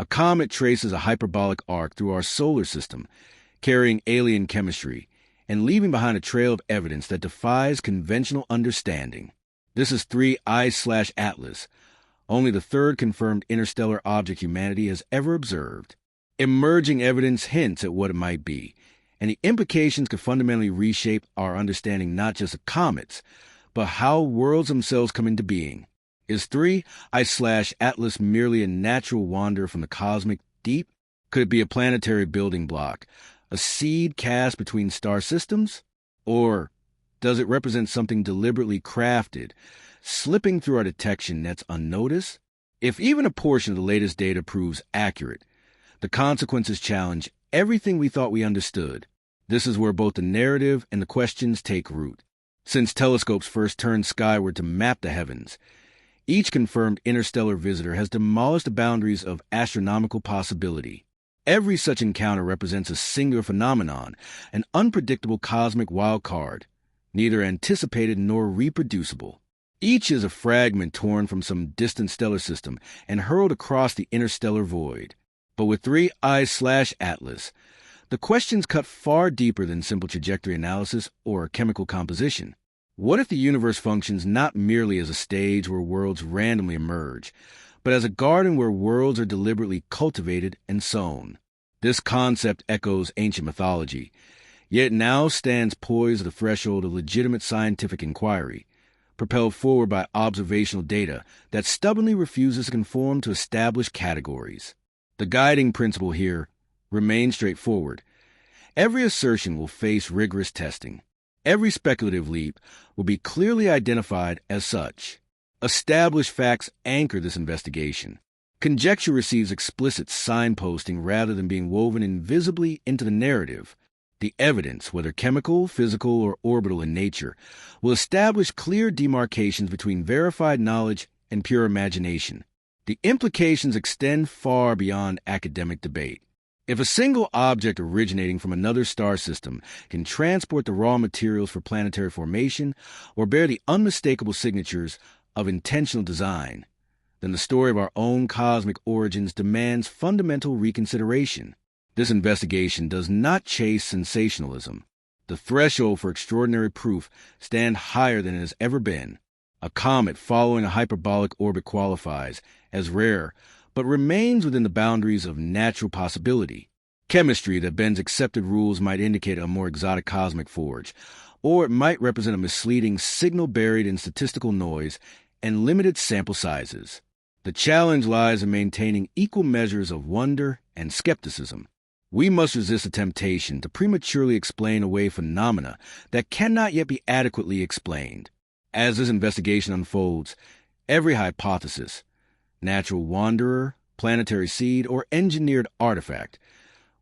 A comet traces a hyperbolic arc through our solar system, carrying alien chemistry and leaving behind a trail of evidence that defies conventional understanding. This is 3I/Atlas, only the third confirmed interstellar object humanity has ever observed. Emerging evidence hints at what it might be, and the implications could fundamentally reshape our understanding not just of comets, but how worlds themselves come into being. Is 3I/Atlas merely a natural wander from the cosmic deep? Could it be a planetary building block, a seed cast between star systems? Or does it represent something deliberately crafted, slipping through our detection nets unnoticed? If even a portion of the latest data proves accurate, the consequences challenge everything we thought we understood. This is where both the narrative and the questions take root. Since telescopes first turned skyward to map the heavens, each confirmed interstellar visitor has demolished the boundaries of astronomical possibility. Every such encounter represents a singular phenomenon, an unpredictable cosmic wild card, neither anticipated nor reproducible. Each is a fragment torn from some distant stellar system and hurled across the interstellar void. But with 3I/Atlas, the questions cut far deeper than simple trajectory analysis or chemical composition. What if the universe functions not merely as a stage where worlds randomly emerge, but as a garden where worlds are deliberately cultivated and sown? This concept echoes ancient mythology, yet now stands poised at the threshold of legitimate scientific inquiry, propelled forward by observational data that stubbornly refuses to conform to established categories. The guiding principle here remains straightforward. Every assertion will face rigorous testing. Every speculative leap will be clearly identified as such. Established facts anchor this investigation. Conjecture receives explicit signposting rather than being woven invisibly into the narrative. The evidence, whether chemical, physical, or orbital in nature, will establish clear demarcations between verified knowledge and pure imagination. The implications extend far beyond academic debate. If a single object originating from another star system can transport the raw materials for planetary formation or bear the unmistakable signatures of intentional design, then the story of our own cosmic origins demands fundamental reconsideration. This investigation does not chase sensationalism. The threshold for extraordinary proof stands higher than it has ever been. A comet following a hyperbolic orbit qualifies as rare, but remains within the boundaries of natural possibility. Chemistry that bends accepted rules might indicate a more exotic cosmic forge, or it might represent a misleading signal buried in statistical noise and limited sample sizes. The challenge lies in maintaining equal measures of wonder and skepticism. We must resist the temptation to prematurely explain away phenomena that cannot yet be adequately explained. As this investigation unfolds, every hypothesis, natural wanderer, planetary seed, or engineered artifact,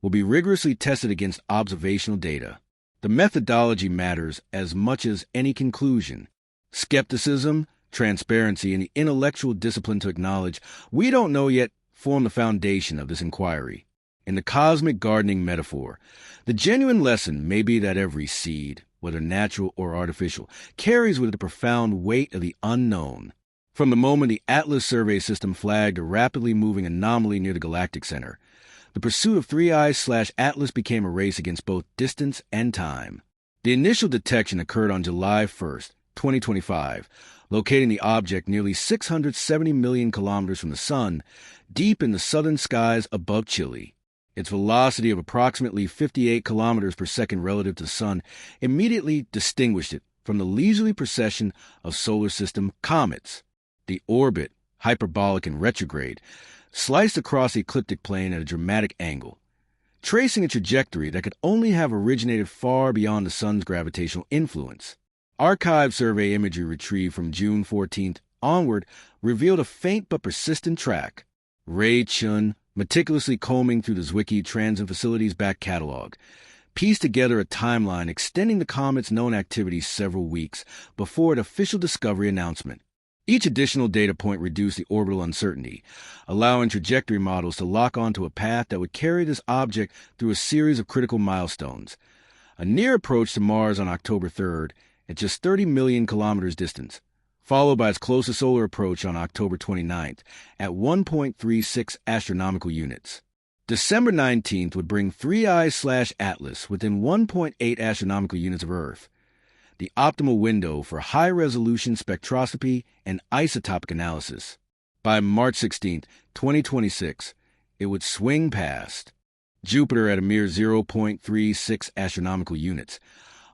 will be rigorously tested against observational data. The methodology matters as much as any conclusion. Skepticism, transparency, and the intellectual discipline to acknowledge we don't know yet form the foundation of this inquiry. In the cosmic gardening metaphor, the genuine lesson may be that every seed, whether natural or artificial, carries with it the profound weight of the unknown. From the moment the Atlas survey system flagged a rapidly moving anomaly near the galactic center, the pursuit of 3I/Atlas became a race against both distance and time. The initial detection occurred on July 1st, 2025, locating the object nearly 670 million kilometers from the Sun, deep in the southern skies above Chile. Its velocity of approximately 58 kilometers per second relative to the Sun immediately distinguished it from the leisurely procession of solar system comets. The orbit, hyperbolic and retrograde, sliced across the ecliptic plane at a dramatic angle, tracing a trajectory that could only have originated far beyond the Sun's gravitational influence. Archive survey imagery retrieved from June 14th onward revealed a faint but persistent track. Ray Chun, meticulously combing through the Zwicky Transit Facility's back catalog, pieced together a timeline extending the comet's known activity several weeks before its official discovery announcement. Each additional data point reduced the orbital uncertainty, allowing trajectory models to lock onto a path that would carry this object through a series of critical milestones. A near approach to Mars on October 3rd, at just 30 million kilometers distance, followed by its closest solar approach on October 29th at 1.36 astronomical units. December 19th would bring 3I/Atlas within 1.8 astronomical units of Earth, the optimal window for high-resolution spectroscopy and isotopic analysis. By March 16, 2026, it would swing past Jupiter at a mere 0.36 astronomical units,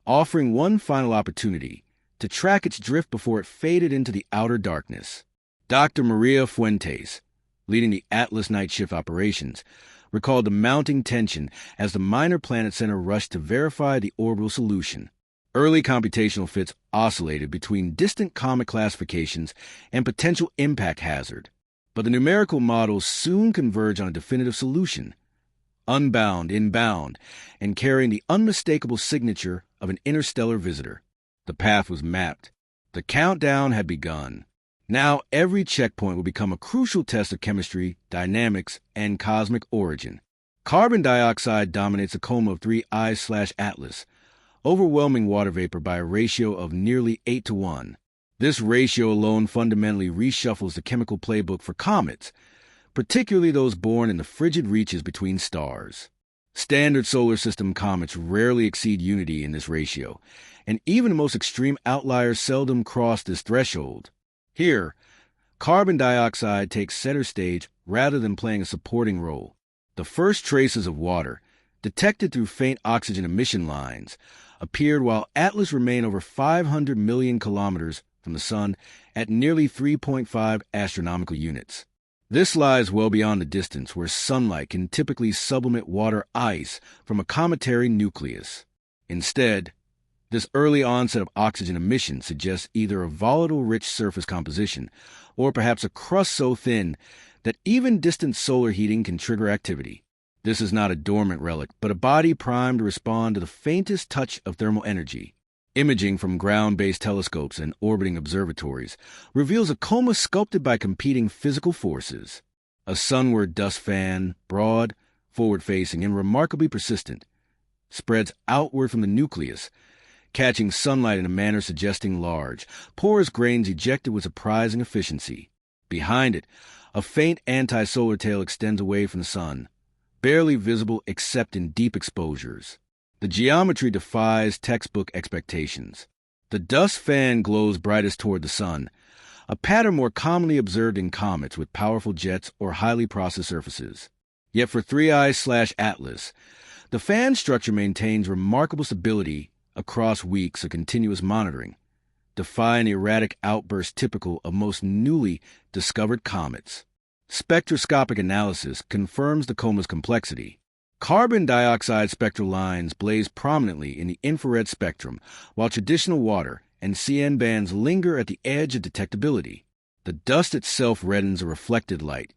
offering one final opportunity to track its drift before it faded into the outer darkness. Dr. Maria Fuentes, leading the Atlas night shift operations, recalled the mounting tension as the Minor Planet Center rushed to verify the orbital solution. Early computational fits oscillated between distant comet classifications and potential impact hazard, but the numerical models soon converged on a definitive solution: unbound, inbound, and carrying the unmistakable signature of an interstellar visitor. The path was mapped. The countdown had begun. Now every checkpoint would become a crucial test of chemistry, dynamics, and cosmic origin. Carbon dioxide dominates the coma of 3I/Atlas, overwhelming water vapor by a ratio of nearly 8-to-1. This ratio alone fundamentally reshuffles the chemical playbook for comets, particularly those born in the frigid reaches between stars. Standard solar system comets rarely exceed unity in this ratio, and even the most extreme outliers seldom cross this threshold. Here, carbon dioxide takes center stage rather than playing a supporting role. The first traces of water, detected through faint oxygen emission lines, appeared while Atlas remained over 500 million kilometers from the Sun at nearly 3.5 astronomical units. This lies well beyond the distance where sunlight can typically sublimate water ice from a cometary nucleus. Instead, this early onset of oxygen emission suggests either a volatile-rich surface composition or perhaps a crust so thin that even distant solar heating can trigger activity. This is not a dormant relic, but a body primed to respond to the faintest touch of thermal energy. Imaging from ground-based telescopes and orbiting observatories reveals a coma sculpted by competing physical forces. A sunward dust fan, broad, forward-facing, and remarkably persistent, spreads outward from the nucleus, catching sunlight in a manner suggesting large, porous grains ejected with surprising efficiency. Behind it, a faint anti-solar tail extends away from the sun, barely visible except in deep exposures. The geometry defies textbook expectations. The dust fan glows brightest toward the sun, a pattern more commonly observed in comets with powerful jets or highly processed surfaces. Yet for 3I/Atlas, the fan structure maintains remarkable stability across weeks of continuous monitoring, defying erratic outbursts typical of most newly discovered comets. Spectroscopic analysis confirms the coma's complexity. Carbon dioxide spectral lines blaze prominently in the infrared spectrum, while traditional water and CN bands linger at the edge of detectability. The dust itself reddens a reflected light,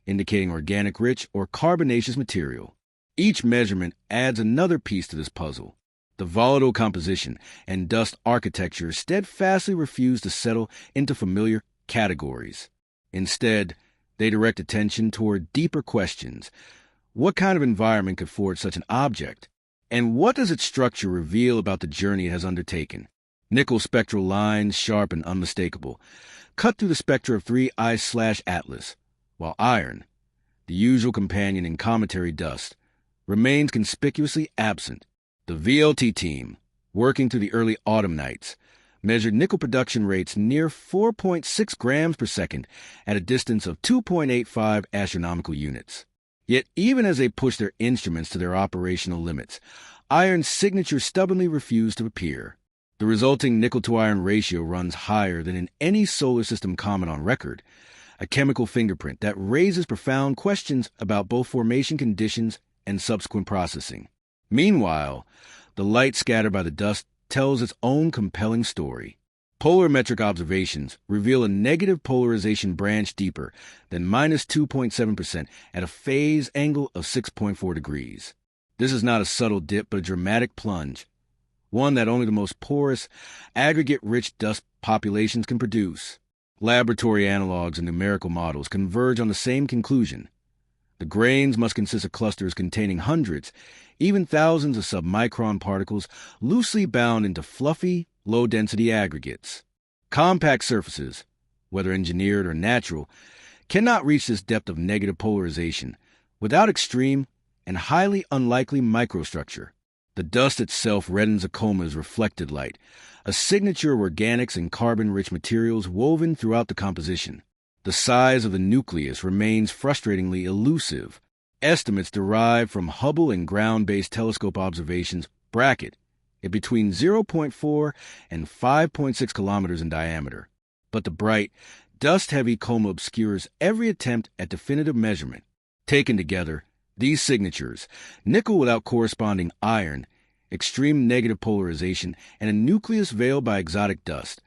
indicating organic-rich or carbonaceous material. Each measurement adds another piece to this puzzle. The volatile composition and dust architecture steadfastly refuse to settle into familiar categories. Instead, they direct attention toward deeper questions. What kind of environment could forge such an object? And what does its structure reveal about the journey it has undertaken? Nickel spectral lines, sharp and unmistakable, cut through the spectra of 3I/Atlas, while iron, the usual companion in cometary dust, remains conspicuously absent. The VLT team, working through the early autumn nights, measured nickel production rates near 4.6 grams per second at a distance of 2.85 astronomical units. Yet even as they pushed their instruments to their operational limits, iron's signature stubbornly refused to appear. The resulting nickel-to-iron ratio runs higher than in any solar system comet on record, a chemical fingerprint that raises profound questions about both formation conditions and subsequent processing. Meanwhile, the light scattered by the dust tells its own compelling story. Polarimetric observations reveal a negative polarization branch deeper than minus 2.7% at a phase angle of 6.4 degrees. This is not a subtle dip, but a dramatic plunge, one that only the most porous, aggregate-rich dust populations can produce. Laboratory analogs and numerical models converge on the same conclusion. The grains must consist of clusters containing hundreds, even thousands of submicron particles loosely bound into fluffy, low-density aggregates. Compact surfaces, whether engineered or natural, cannot reach this depth of negative polarization without extreme and highly unlikely microstructure. The dust itself reddens a comet's reflected light, a signature of organics and carbon-rich materials woven throughout the composition. The size of the nucleus remains frustratingly elusive. Estimates derived from Hubble and ground-based telescope observations bracket it between 0.4 and 5.6 kilometers in diameter. But the bright, dust-heavy coma obscures every attempt at definitive measurement. Taken together, these signatures, nickel without corresponding iron, extreme negative polarization, and a nucleus veiled by exotic dust,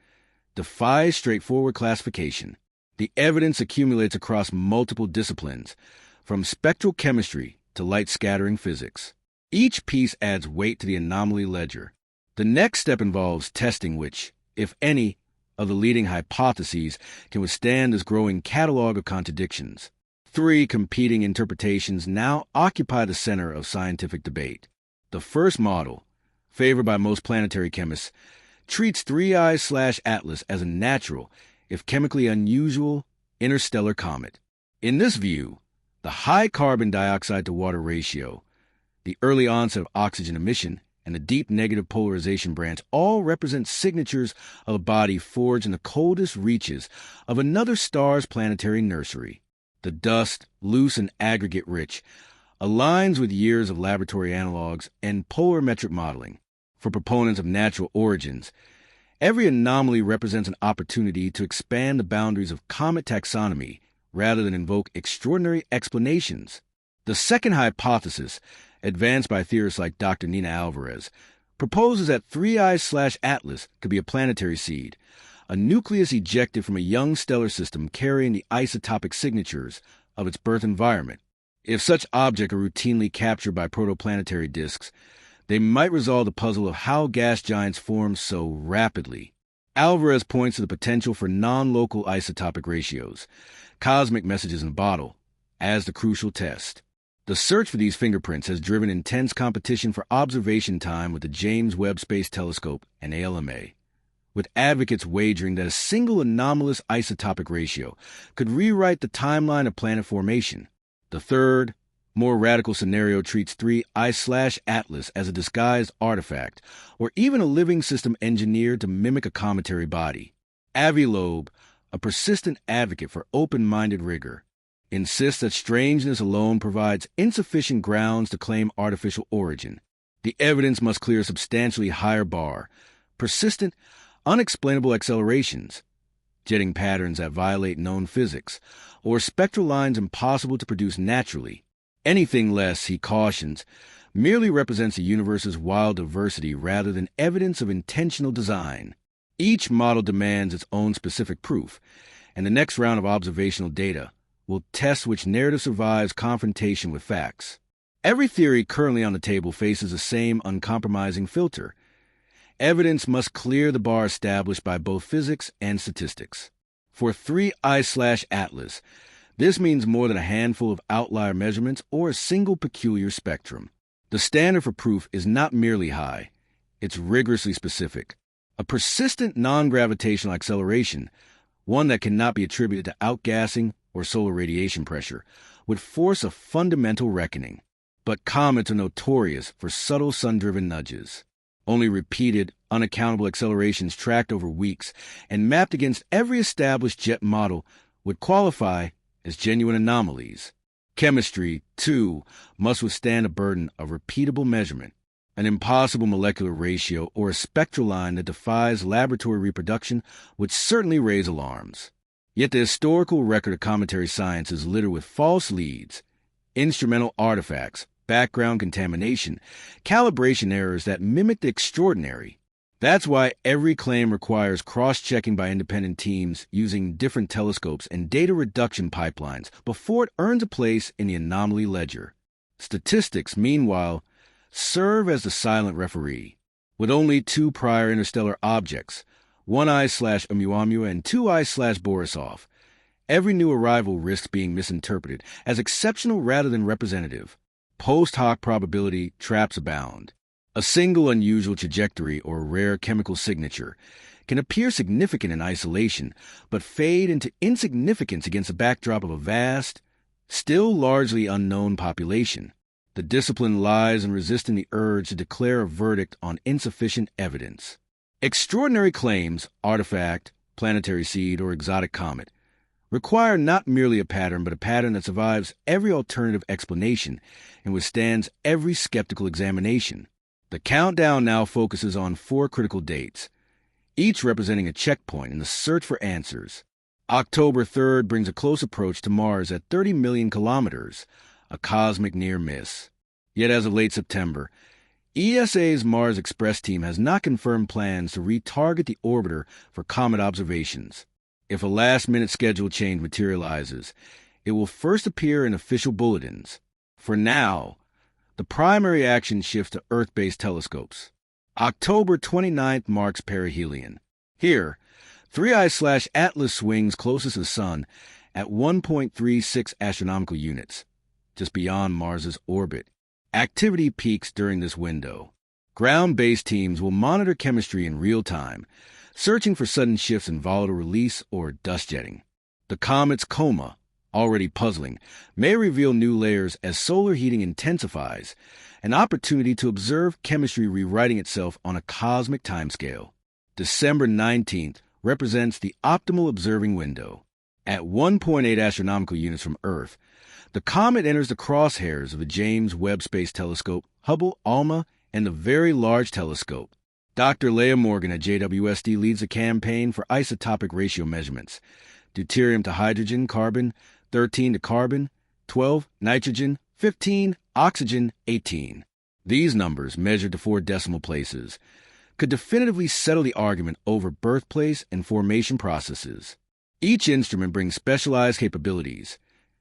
defy straightforward classification. The evidence accumulates across multiple disciplines, from spectral chemistry to light-scattering physics. Each piece adds weight to the anomaly ledger. The next step involves testing which, if any, of the leading hypotheses can withstand this growing catalog of contradictions. 3 competing interpretations now occupy the center of scientific debate. The first model, favored by most planetary chemists, treats 3I/Atlas as a natural, if chemically unusual, interstellar comet. In this view, the high carbon dioxide to water ratio, the early onset of oxygen emission, and the deep negative polarization branch all represent signatures of a body forged in the coldest reaches of another star's planetary nursery. The dust, loose and aggregate rich, aligns with years of laboratory analogs and polarimetric modeling. For proponents of natural origins, every anomaly represents an opportunity to expand the boundaries of comet taxonomy rather than invoke extraordinary explanations. The second hypothesis, advanced by theorists like Dr. Nina Alvarez, proposes that 3I/Atlas could be a planetary seed, a nucleus ejected from a young stellar system carrying the isotopic signatures of its birth environment. If such objects are routinely captured by protoplanetary disks, they might resolve the puzzle of how gas giants form so rapidly. Alvarez points to the potential for non-local isotopic ratios, cosmic messages in a bottle, as the crucial test. The search for these fingerprints has driven intense competition for observation time with the James Webb Space Telescope and ALMA, with advocates wagering that a single anomalous isotopic ratio could rewrite the timeline of planet formation. The third, more radical scenario treats 3I/Atlas as a disguised artifact, or even a living system engineered to mimic a cometary body. Avi Loeb, a persistent advocate for open-minded rigor, insists that strangeness alone provides insufficient grounds to claim artificial origin. The evidence must clear a substantially higher bar: persistent, unexplainable accelerations, jetting patterns that violate known physics, or spectral lines impossible to produce naturally. Anything less, he cautions, merely represents the universe's wild diversity rather than evidence of intentional design. Each model demands its own specific proof, and the next round of observational data will test which narrative survives confrontation with facts. Every theory currently on the table faces the same uncompromising filter. Evidence must clear the bar established by both physics and statistics. For 3I/Atlas, this means more than a handful of outlier measurements or a single peculiar spectrum. The standard for proof is not merely high, it's rigorously specific. A persistent non-gravitational acceleration, one that cannot be attributed to outgassing or solar radiation pressure, would force a fundamental reckoning. But comets are notorious for subtle sun-driven nudges. Only repeated, unaccountable accelerations tracked over weeks and mapped against every established jet model would qualify as genuine anomalies. Chemistry, too, must withstand a burden of repeatable measurement. An impossible molecular ratio or a spectral line that defies laboratory reproduction would certainly raise alarms. Yet the historical record of cometary science is littered with false leads, instrumental artifacts, background contamination, calibration errors that mimic the extraordinary. That's why every claim requires cross-checking by independent teams using different telescopes and data reduction pipelines before it earns a place in the anomaly ledger. Statistics, meanwhile, serve as the silent referee. With only 2 prior interstellar objects, 1I/Oumuamua and 2I/Borisov, every new arrival risks being misinterpreted as exceptional rather than representative. Post hoc probability traps abound. A single unusual trajectory or rare chemical signature can appear significant in isolation, but fade into insignificance against the backdrop of a vast, still largely unknown population. The discipline lies in resisting the urge to declare a verdict on insufficient evidence. Extraordinary claims, artifact, planetary seed, or exotic comet, require not merely a pattern, but a pattern that survives every alternative explanation and withstands every skeptical examination. The countdown now focuses on 4 critical dates, each representing a checkpoint in the search for answers. October 3rd brings a close approach to Mars at 30 million kilometers, a cosmic near miss. Yet as of late September, ESA's Mars Express team has not confirmed plans to retarget the orbiter for comet observations. If a last-minute schedule change materializes, it will first appear in official bulletins. For now, the primary action shifts to Earth-based telescopes. October 29th marks perihelion. Here, 3I/Atlas swings closest to the Sun at 1.36 astronomical units, just beyond Mars's orbit. Activity peaks during this window. Ground-based teams will monitor chemistry in real time, searching for sudden shifts in volatile release or dust jetting. The comet's coma, already puzzling, may reveal new layers as solar heating intensifies, an opportunity to observe chemistry rewriting itself on a cosmic timescale. December 19th represents the optimal observing window. At 1.8 astronomical units from Earth, the comet enters the crosshairs of the James Webb Space Telescope, Hubble, ALMA, and the Very Large Telescope. Dr. Leah Morgan at JWST leads a campaign for isotopic ratio measurements: deuterium to hydrogen, carbon, 13 to carbon, 12 nitrogen, 15 oxygen, 18. These numbers, measured to 4 decimal places, could definitively settle the argument over birthplace and formation processes. Each instrument brings specialized capabilities: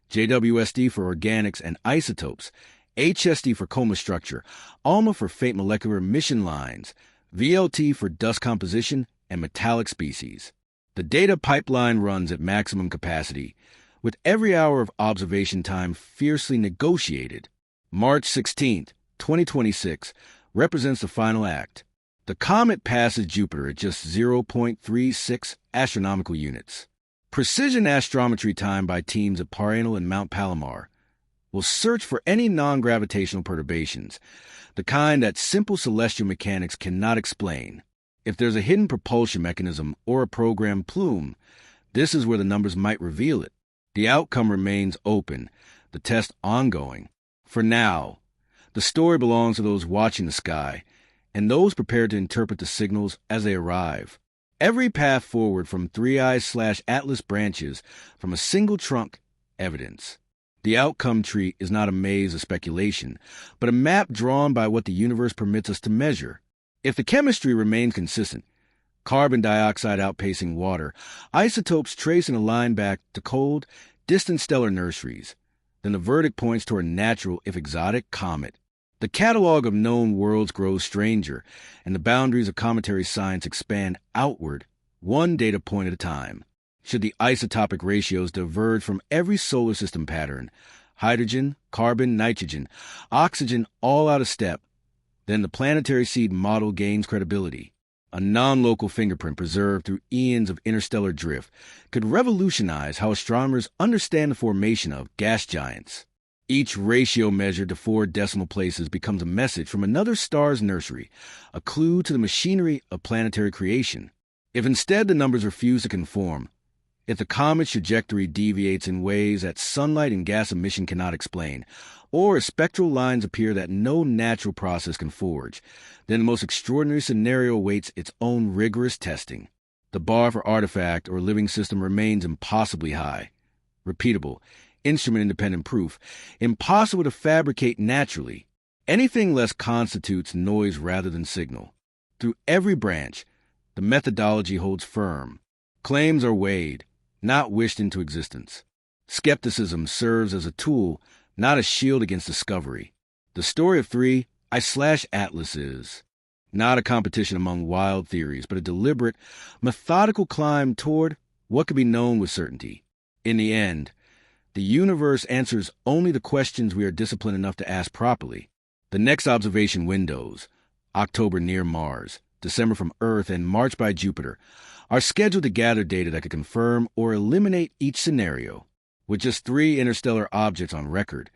JWST for organics and isotopes, HST for coma structure, ALMA for faint molecular emission lines, VLT for dust composition and metallic species. The data pipeline runs at maximum capacity, with every hour of observation time fiercely negotiated. March 16th, 2026, represents the final act. The comet passes Jupiter at just 0.36 astronomical units. Precision astrometry time by teams at Paranal and Mount Palomar will search for any non-gravitational perturbations, the kind that simple celestial mechanics cannot explain. If there's a hidden propulsion mechanism or a programmed plume, this is where the numbers might reveal it. The outcome remains open, the test ongoing. For now, the story belongs to those watching the sky and those prepared to interpret the signals as they arrive. Every path forward from 3I/Atlas branches from a single trunk evidence. The outcome tree is not a maze of speculation, but a map drawn by what the universe permits us to measure. If the chemistry remains consistent, carbon dioxide outpacing water, isotopes tracing a line back to cold, distant stellar nurseries, then the verdict points toward a natural, if exotic, comet. The catalog of known worlds grows stranger, and the boundaries of cometary science expand outward, one data point at a time. Should the isotopic ratios diverge from every solar system pattern, hydrogen, carbon, nitrogen, oxygen all out of step, then the planetary seed model gains credibility. A non-local fingerprint preserved through eons of interstellar drift could revolutionize how astronomers understand the formation of gas giants. Each ratio measured to 4 decimal places becomes a message from another star's nursery, a clue to the machinery of planetary creation. If instead the numbers refuse to conform, if the comet's trajectory deviates in ways that sunlight and gas emission cannot explain, or if spectral lines appear that no natural process can forge, then the most extraordinary scenario awaits its own rigorous testing. The bar for artifact or living system remains impossibly high. Repeatable, instrument-independent proof, impossible to fabricate naturally. Anything less constitutes noise rather than signal. Through every branch, the methodology holds firm. Claims are weighed, not wished into existence. Skepticism serves as a tool, not a shield against discovery. The story of 3I/Atlas is not a competition among wild theories, but a deliberate, methodical climb toward what can be known with certainty. In the end, the universe answers only the questions we are disciplined enough to ask properly. The next observation windows, October near Mars, December from Earth, and March by Jupiter, are scheduled to gather data that could confirm or eliminate each scenario. With just 3 interstellar objects on record,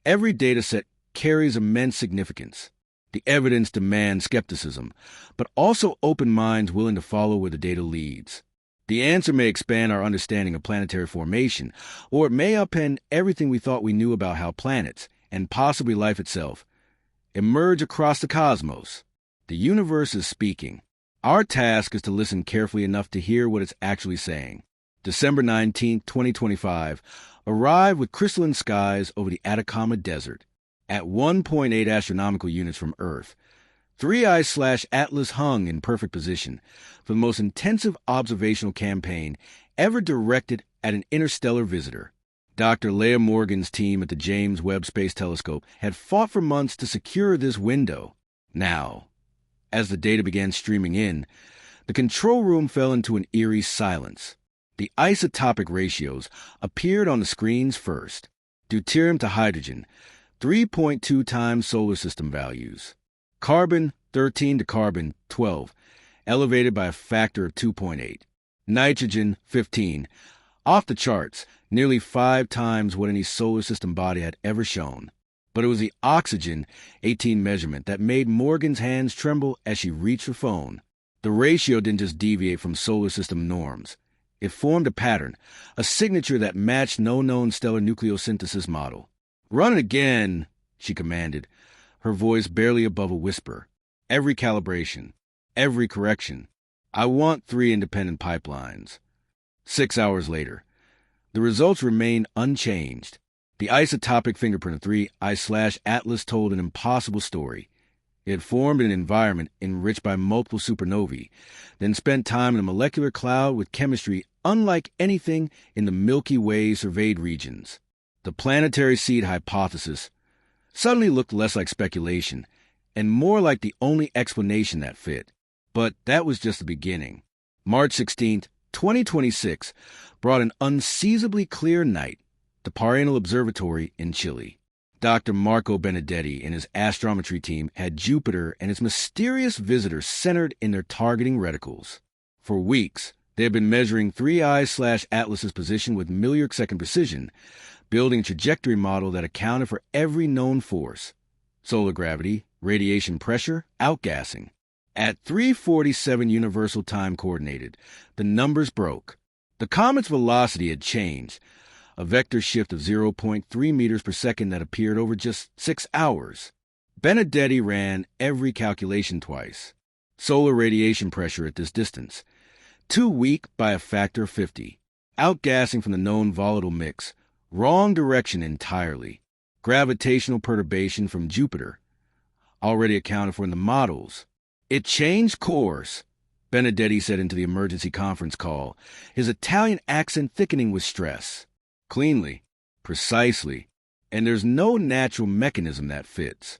every data set carries immense significance. The evidence demands skepticism, but also open minds willing to follow where the data leads. The answer may expand our understanding of planetary formation, or it may upend everything we thought we knew about how planets, and possibly life itself, emerge across the cosmos. The universe is speaking. Our task is to listen carefully enough to hear what it's actually saying. December 19, 2025, arrived with crystalline skies over the Atacama Desert. At 1.8 astronomical units from Earth, 3I/Atlas hung in perfect position for the most intensive observational campaign ever directed at an interstellar visitor. Dr. Leah Morgan's team at the James Webb Space Telescope had fought for months to secure this window. Now, as the data began streaming in, the control room fell into an eerie silence. The isotopic ratios appeared on the screens first. Deuterium to hydrogen, 3.2 times solar system values. Carbon, 13 to carbon, 12, elevated by a factor of 2.8. Nitrogen, 15, off the charts, nearly 5 times what any solar system body had ever shown. But it was the oxygen, 18 measurement, that made Morgan's hands tremble as she reached her phone. The ratio didn't just deviate from solar system norms. It formed a pattern, a signature that matched no known stellar nucleosynthesis model. "Run it again," she commanded, her voice barely above a whisper. "Every calibration, every correction. I want 3 independent pipelines." 6 hours later, the results remained unchanged. The isotopic fingerprint of 3I/Atlas told an impossible story. It had formed in an environment enriched by multiple supernovae, then spent time in a molecular cloud with chemistry unlike anything in the Milky Way surveyed regions. The planetary seed hypothesis suddenly looked less like speculation and more like the only explanation that fit. But that was just the beginning. March 16, 2026, brought an unseasonably clear night. The Paranal Observatory in Chile. Dr. Marco Benedetti and his astrometry team had Jupiter and its mysterious visitor centered in their targeting reticles. For weeks, they had been measuring 3I/Atlas's position with milliarc-second precision, building a trajectory model that accounted for every known force: solar gravity, radiation pressure, outgassing. At 3:47 Universal Time Coordinated, the numbers broke. The comet's velocity had changed, a vector shift of 0.3 meters per second that appeared over just 6 hours. Benedetti ran every calculation twice. Solar radiation pressure at this distance, too weak by a factor of 50. Outgassing from the known volatile mix, wrong direction entirely. Gravitational perturbation from Jupiter, already accounted for in the models. "It changed course," Benedetti said into the emergency conference call, his Italian accent thickening with stress. "Cleanly, precisely, and there's no natural mechanism that fits."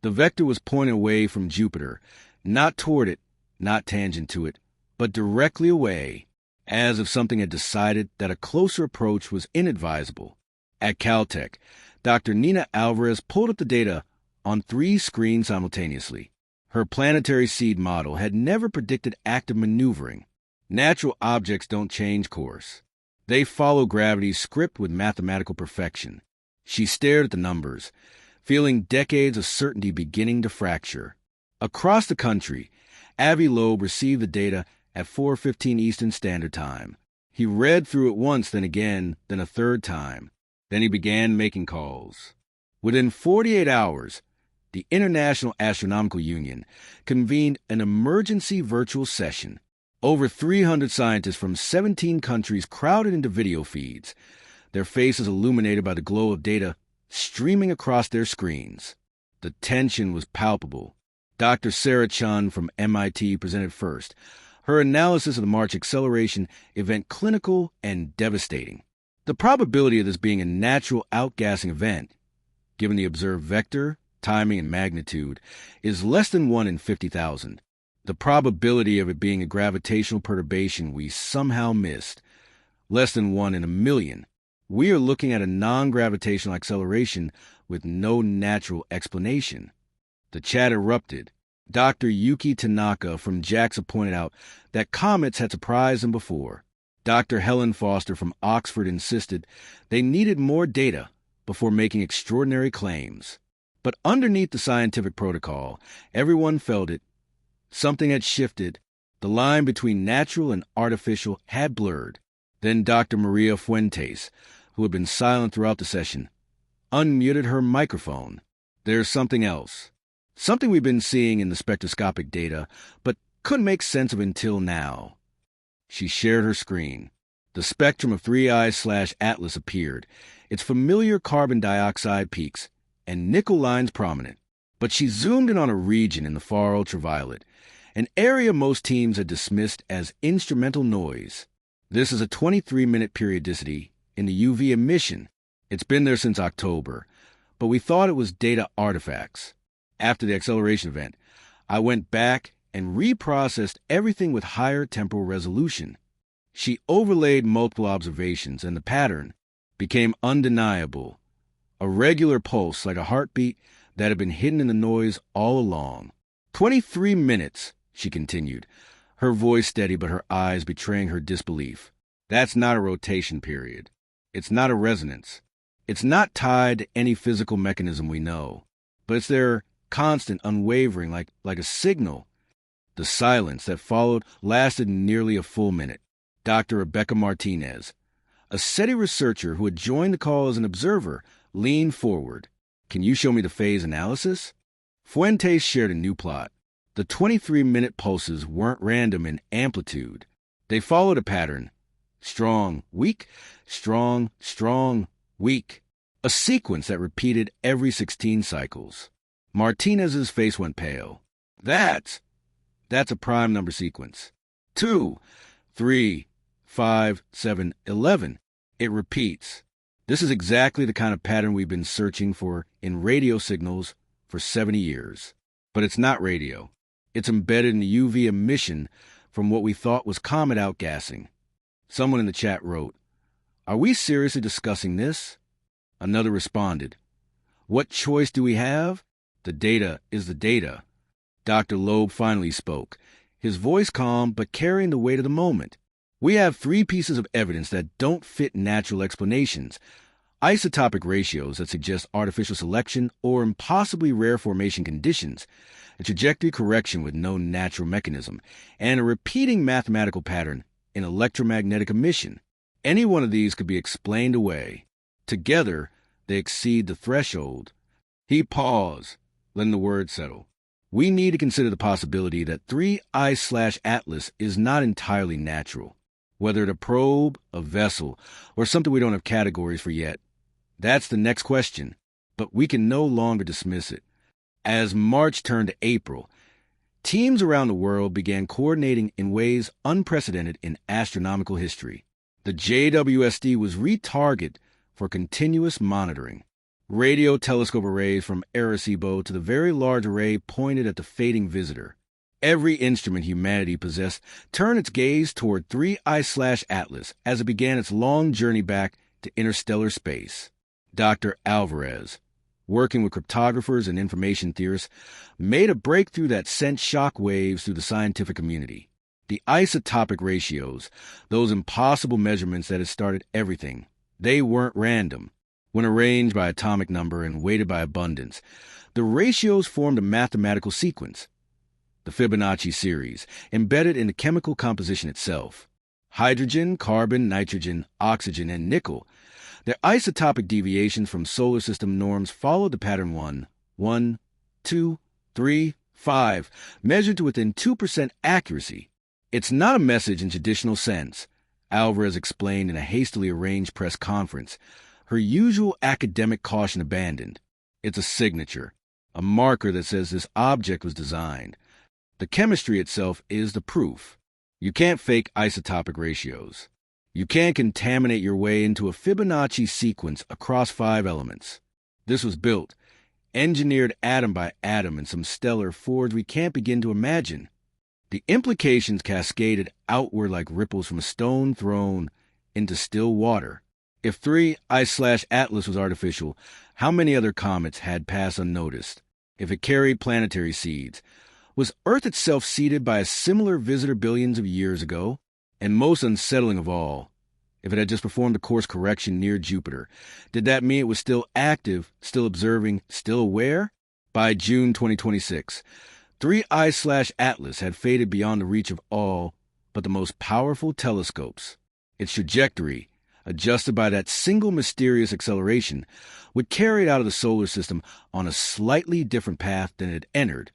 The vector was pointed away from Jupiter, not toward it, not tangent to it, but directly away, as if something had decided that a closer approach was inadvisable. At Caltech, Dr. Nina Alvarez pulled up the data on 3 screens simultaneously. Her planetary seed model had never predicted active maneuvering. Natural objects don't change course. They follow gravity's script with mathematical perfection. She stared at the numbers, feeling decades of certainty beginning to fracture. Across the country, Avi Loeb received the data at 4:15 Eastern Standard Time. He read through it once, then again, then a third time. Then he began making calls. Within 48 hours, the International Astronomical Union convened an emergency virtual session. Over 300 scientists from 17 countries crowded into video feeds, their faces illuminated by the glow of data streaming across their screens. The tension was palpable. Dr. Sarah Chun from MIT presented first, her analysis of the March acceleration event clinical and devastating. The probability of this being a natural outgassing event, given the observed vector, timing, and magnitude, is less than 1 in 50,000. The probability of it being a gravitational perturbation we somehow missed, less than 1 in a million. We are looking at a non-gravitational acceleration with no natural explanation. The chat erupted. Dr. Yuki Tanaka from JAXA pointed out that comets had surprised him before. Dr. Helen Foster from Oxford insisted they needed more data before making extraordinary claims. But underneath the scientific protocol, everyone felt it. Something had shifted. The line between natural and artificial had blurred. Then Dr. Maria Fuentes, who had been silent throughout the session, unmuted her microphone. There's something else. Something we've been seeing in the spectroscopic data, but couldn't make sense of until now. She shared her screen. The spectrum of 3I/Atlas appeared, its familiar carbon dioxide peaks and nickel lines prominent. But she zoomed in on a region in the far ultraviolet, an area most teams had dismissed as instrumental noise. This is a 23-minute periodicity in the UV emission. It's been there since October, but we thought it was data artifacts. After the acceleration event, I went back and reprocessed everything with higher temporal resolution. She overlaid multiple observations, and the pattern became undeniable. A regular pulse like a heartbeat that had been hidden in the noise all along. 23 minutes, she continued, her voice steady but her eyes betraying her disbelief. That's not a rotation period. It's not a resonance. It's not tied to any physical mechanism we know. But it's there, constant, unwavering, like a signal. The silence that followed lasted nearly a full minute. Dr. Rebecca Martinez, a SETI researcher who had joined the call as an observer, leaned forward. Can you show me the phase analysis? Fuentes shared a new plot. The 23-minute pulses weren't random in amplitude. They followed a pattern. Strong, weak, strong, strong, weak. A sequence that repeated every 16 cycles. Martinez's face went pale. That's a prime number sequence. 2, 3, 5, 7, 11. It repeats. This is exactly the kind of pattern we've been searching for in radio signals for 70 years. But it's not radio. It's embedded in the UV emission from what we thought was comet outgassing. Someone in the chat wrote, "Are we seriously discussing this?" Another responded, "What choice do we have? The data is the data." Dr. Loeb finally spoke, his voice calm but carrying the weight of the moment. We have 3 pieces of evidence that don't fit natural explanations. Isotopic ratios that suggest artificial selection or impossibly rare formation conditions, a trajectory correction with no natural mechanism, and a repeating mathematical pattern in electromagnetic emission. Any one of these could be explained away. Together, they exceed the threshold. He paused, letting the words settle. We need to consider the possibility that 3I/Atlas is not entirely natural. Whether it a probe, a vessel, or something we don't have categories for yet. That's the next question, but we can no longer dismiss it. As March turned to April, teams around the world began coordinating in ways unprecedented in astronomical history. The JWST was retargeted for continuous monitoring. Radio telescope arrays from Arecibo to the very large array pointed at the fading visitor. Every instrument humanity possessed turned its gaze toward 3I/Atlas as it began its long journey back to interstellar space. Dr. Alvarez, working with cryptographers and information theorists, made a breakthrough that sent shock waves through the scientific community. The isotopic ratios, those impossible measurements that had started everything, they weren't random. When arranged by atomic number and weighted by abundance, the ratios formed a mathematical sequence. The Fibonacci series, embedded in the chemical composition itself. Hydrogen, carbon, nitrogen, oxygen, and nickel. Their isotopic deviations from solar system norms followed the pattern 1, 2, 3, 5, measured to within 2% accuracy. It's not a message in traditional sense, Alvarez explained in a hastily arranged press conference, her usual academic caution abandoned. It's a signature, a marker that says this object was designed. The chemistry itself is the proof. You can't fake isotopic ratios. You can't contaminate your way into a Fibonacci sequence across 5 elements. This was built, engineered atom by atom in some stellar forge we can't begin to imagine. The implications cascaded outward like ripples from a stone thrown into still water. If 3I/Atlas was artificial, how many other comets had passed unnoticed? If it carried planetary seeds, Was Earth itself seeded by a similar visitor billions of years ago? And most unsettling of all, if it had just performed a course correction near Jupiter, did that mean it was still active, still observing, still aware? By June 2026, 3I/Atlas had faded beyond the reach of all but the most powerful telescopes. Its trajectory, adjusted by that single mysterious acceleration, would carry it out of the solar system on a slightly different path than it had entered,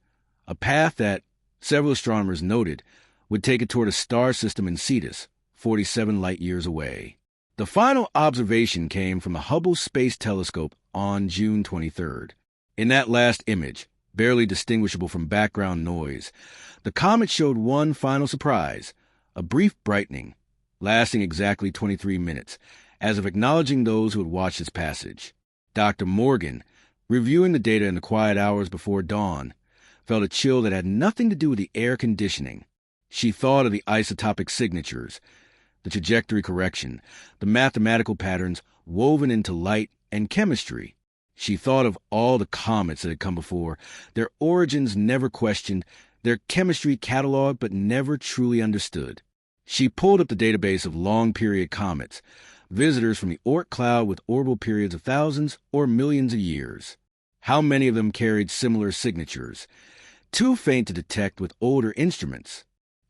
a path that, several astronomers noted, would take it toward a star system in Cetus, 47 light-years away. The final observation came from the Hubble Space Telescope on June 23rd. In that last image, barely distinguishable from background noise, the comet showed one final surprise, a brief brightening, lasting exactly 23 minutes, as if acknowledging those who had watched its passage. Dr. Morgan, reviewing the data in the quiet hours before dawn, felt a chill that had nothing to do with the air conditioning. She thought of the isotopic signatures, the trajectory correction, the mathematical patterns woven into light and chemistry. She thought of all the comets that had come before, their origins never questioned, their chemistry cataloged but never truly understood. She pulled up the database of long-period comets, visitors from the Oort cloud with orbital periods of thousands or millions of years. How many of them carried similar signatures, too faint to detect with older instruments?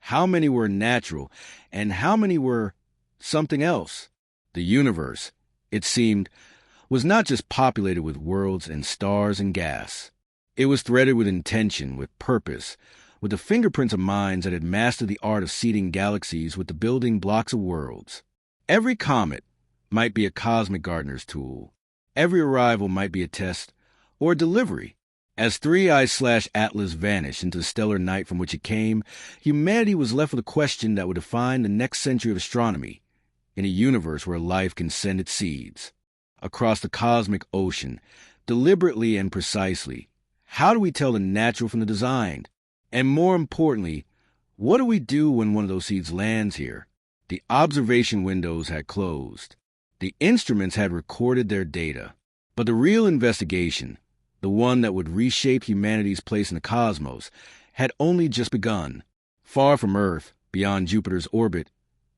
How many were natural, and how many were something else? The universe, it seemed, was not just populated with worlds and stars and gas. It was threaded with intention, with purpose, with the fingerprints of minds that had mastered the art of seeding galaxies with the building blocks of worlds. Every comet might be a cosmic gardener's tool. Every arrival might be a test or a delivery. As 3I/Atlas vanished into the stellar night from which it came, humanity was left with a question that would define the next century of astronomy, in a universe where life can send its seeds. Across the cosmic ocean, deliberately and precisely, how do we tell the natural from the designed? And more importantly, what do we do when one of those seeds lands here? The observation windows had closed. The instruments had recorded their data. But the real investigation, the one that would reshape humanity's place in the cosmos, had only just begun. Far from Earth, beyond Jupiter's orbit,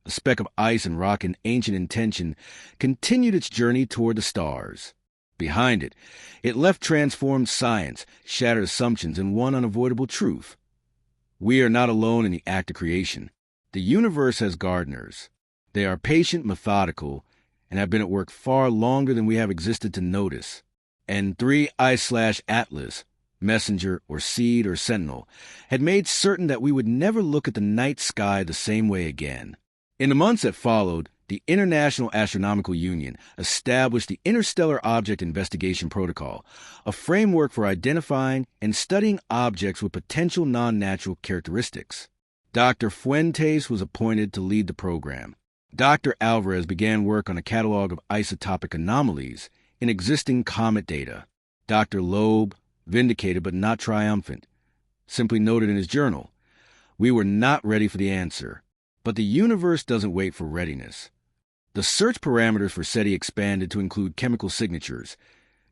a speck of ice and rock in ancient intention continued its journey toward the stars. Behind it, it left transformed science, shattered assumptions, and one unavoidable truth. We are not alone in the act of creation. The universe has gardeners. They are patient, methodical, and have been at work far longer than we have existed to notice. And 3I/Atlas, messenger or seed or sentinel, had made certain that we would never look at the night sky the same way again. In the months that followed, the International Astronomical Union established the Interstellar Object Investigation Protocol, a framework for identifying and studying objects with potential non-natural characteristics. Dr. Fuentes was appointed to lead the program. Dr. Alvarez began work on a catalog of isotopic anomalies in existing comet data. Dr. Loeb, vindicated but not triumphant, simply noted in his journal, "We were not ready for the answer." But the universe doesn't wait for readiness. The search parameters for SETI expanded to include chemical signatures,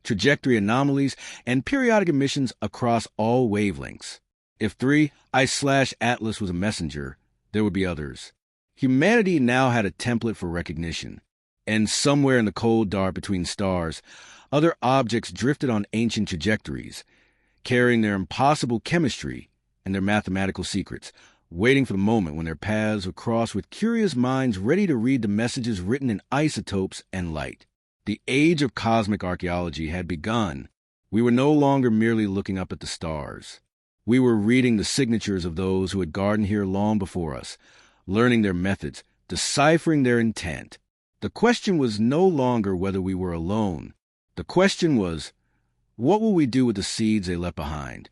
trajectory anomalies, and periodic emissions across all wavelengths. If 3I/Atlas was a messenger, there would be others. Humanity now had a template for recognition. And somewhere in the cold dark between stars, other objects drifted on ancient trajectories, carrying their impossible chemistry and their mathematical secrets, waiting for the moment when their paths would cross with curious minds ready to read the messages written in isotopes and light. The age of cosmic archaeology had begun. We were no longer merely looking up at the stars. We were reading the signatures of those who had gardened here long before us, learning their methods, deciphering their intent. The question was no longer whether we were alone. The question was, what will we do with the seeds they left behind?